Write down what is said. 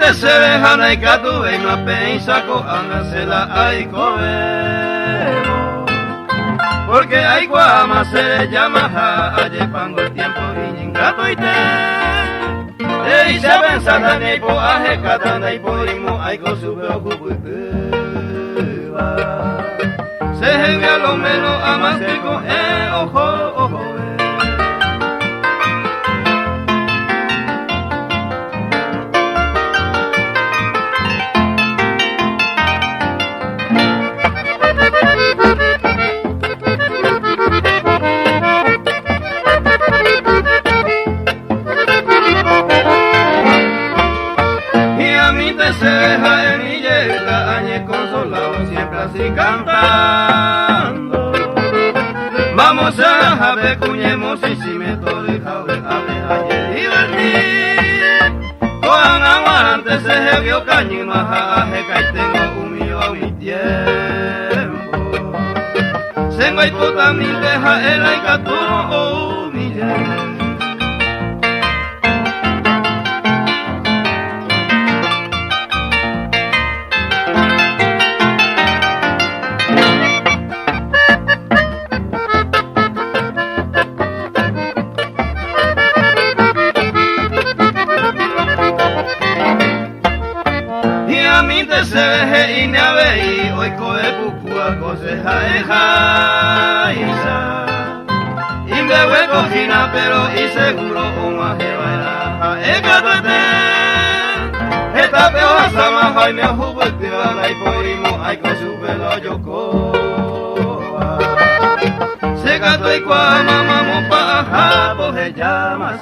te se deja y que tu ve no pensa ko angasela ay coero. Porque hay guama se le llama aye pango el tiempo y ingrato y te. Y se pensa ni po aje katanda y po imo ay ko su preocupo y se jenga lo menos a más que con ojo, ojo. Se deja en mi llega añe consolado siempre así cantando. Vamos a ver cuñemos y si me torija a divertir. Con aguante se vio cañi majaje que tengo un mío a mi tiempo. Sengo y tú también deja el aicaturo o mi yen. Se veje y ne ve hoy coe pupua coseja eja y me hueco gina pero y seguro un ajeva ega tuete esta peor sama hay me jugo el tirana y porimo hay con su pelo yoko se gato y cuama mamo paja pues llama